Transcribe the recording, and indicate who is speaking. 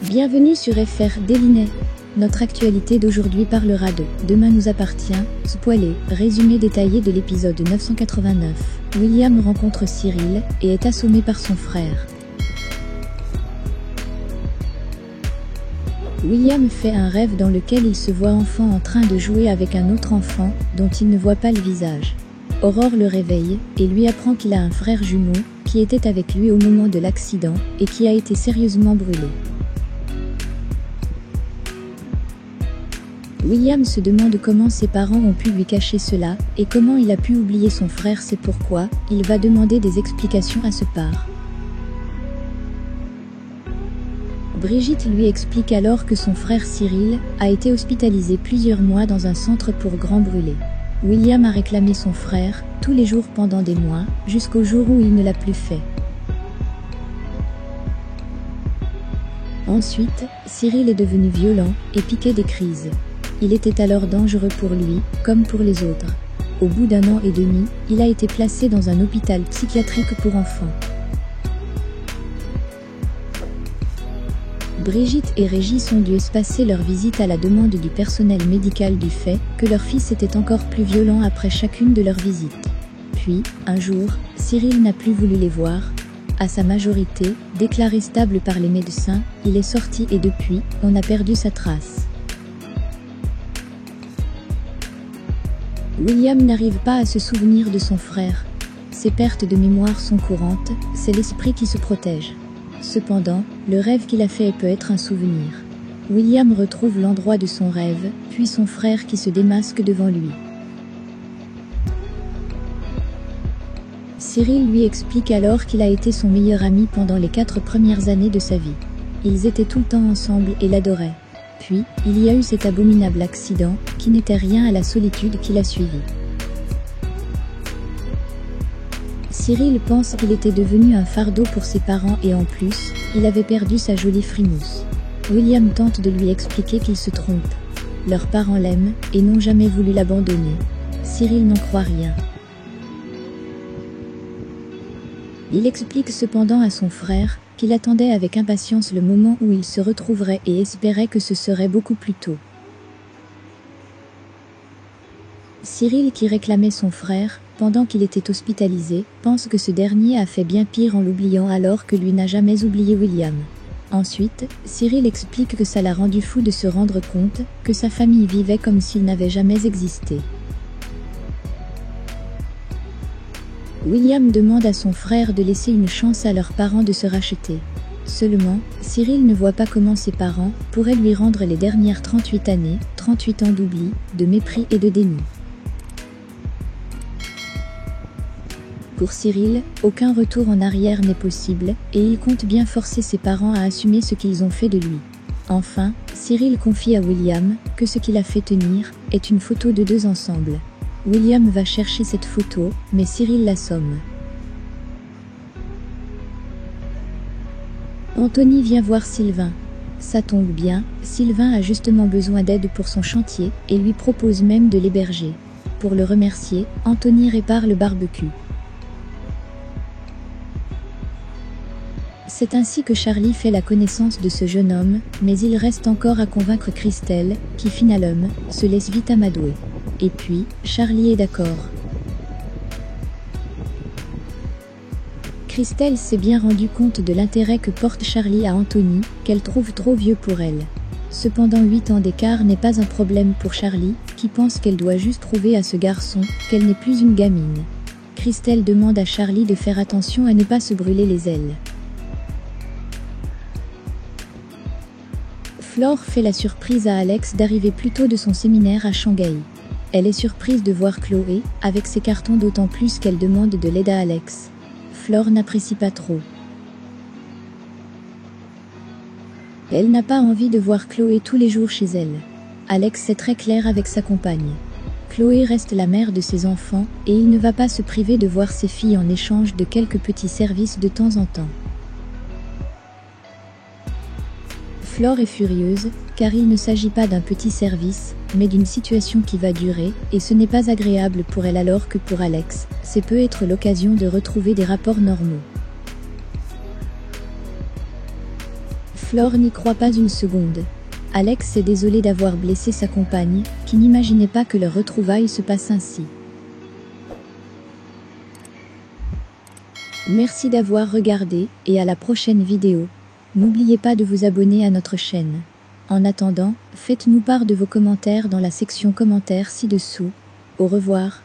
Speaker 1: Bienvenue sur FR Délinet. Notre actualité d'aujourd'hui parlera de Demain nous appartient, spoilé, résumé détaillé de l'épisode 989. William rencontre Cyril et est assommé par son frère. William fait un rêve dans lequel il se voit enfant en train de jouer avec un autre enfant dont il ne voit pas le visage. Aurore le réveille et lui apprend qu'il a un frère jumeau qui était avec lui au moment de l'accident et qui a été sérieusement brûlé. William se demande comment ses parents ont pu lui cacher cela et comment il a pu oublier son frère. C'est pourquoi il va demander des explications à ce part. Brigitte lui explique alors que son frère Cyril a été hospitalisé plusieurs mois dans un centre pour grands brûlés. William a réclamé son frère tous les jours pendant des mois, jusqu'au jour où il ne l'a plus fait. Ensuite, Cyril est devenu violent et piquait des crises. Il était alors dangereux pour lui, comme pour les autres. Au bout d'un an et demi, il a été placé dans un hôpital psychiatrique pour enfants. Brigitte et Régis ont dû espacer leur visite à la demande du personnel médical du fait que leur fils était encore plus violent après chacune de leurs visites. Puis, un jour, Cyril n'a plus voulu les voir. À sa majorité, déclaré stable par les médecins, il est sorti et depuis, on a perdu sa trace. William n'arrive pas à se souvenir de son frère. Ses pertes de mémoire sont courantes, c'est l'esprit qui se protège. Cependant, le rêve qu'il a fait peut être un souvenir. William retrouve l'endroit de son rêve, puis son frère qui se démasque devant lui. Cyril lui explique alors qu'il a été son meilleur ami pendant les 4 premières années de sa vie. Ils étaient tout le temps ensemble et l'adoraient. Puis, il y a eu cet abominable accident, qui n'était rien à la solitude qui l'a suivi. Cyril pense qu'il était devenu un fardeau pour ses parents et en plus, il avait perdu sa jolie frimousse. William tente de lui expliquer qu'il se trompe. Leurs parents l'aiment et n'ont jamais voulu l'abandonner. Cyril n'en croit rien. Il explique cependant à son frère qu'il attendait avec impatience le moment où ils se retrouveraient et espérait que ce serait beaucoup plus tôt. Cyril, qui réclamait son frère pendant qu'il était hospitalisé, pense que ce dernier a fait bien pire en l'oubliant alors que lui n'a jamais oublié William. Ensuite, Cyril explique que ça l'a rendu fou de se rendre compte que sa famille vivait comme s'il n'avait jamais existé. William demande à son frère de laisser une chance à leurs parents de se racheter. Seulement, Cyril ne voit pas comment ses parents pourraient lui rendre les dernières 38 années, 38 ans d'oubli, de mépris et de déni. Pour Cyril, aucun retour en arrière n'est possible, et il compte bien forcer ses parents à assumer ce qu'ils ont fait de lui. Enfin, Cyril confie à William que ce qu'il a fait tenir est une photo de 2 ensemble. William va chercher cette photo, mais Cyril l'assomme. Anthony vient voir Sylvain. Ça tombe bien, Sylvain a justement besoin d'aide pour son chantier et lui propose même de l'héberger. Pour le remercier, Anthony répare le barbecue. C'est ainsi que Charlie fait la connaissance de ce jeune homme, mais il reste encore à convaincre Christelle, qui finalement se laisse vite amadouer. Et puis, Charlie est d'accord. Christelle s'est bien rendu compte de l'intérêt que porte Charlie à Anthony, qu'elle trouve trop vieux pour elle. Cependant 8 ans d'écart n'est pas un problème pour Charlie, qui pense qu'elle doit juste prouver à ce garçon qu'elle n'est plus une gamine. Christelle demande à Charlie de faire attention à ne pas se brûler les ailes. Flore fait la surprise à Alex d'arriver plus tôt de son séminaire à Shanghai. Elle est surprise de voir Chloé, avec ses cartons d'autant plus qu'elle demande de l'aide à Alex. Flore n'apprécie pas trop. Elle n'a pas envie de voir Chloé tous les jours chez elle. Alex est très clair avec sa compagne. Chloé reste la mère de ses enfants, et il ne va pas se priver de voir ses filles en échange de quelques petits services de temps en temps. Flore est furieuse, car il ne s'agit pas d'un petit service, mais d'une situation qui va durer, et ce n'est pas agréable pour elle alors que pour Alex, c'est peut être l'occasion de retrouver des rapports normaux. Flore n'y croit pas une seconde. Alex est désolé d'avoir blessé sa compagne, qui n'imaginait pas que leur retrouvaille se passe ainsi. Merci d'avoir regardé, et à la prochaine vidéo. N'oubliez pas de vous abonner à notre chaîne. En attendant, faites-nous part de vos commentaires dans la section commentaires ci-dessous. Au revoir.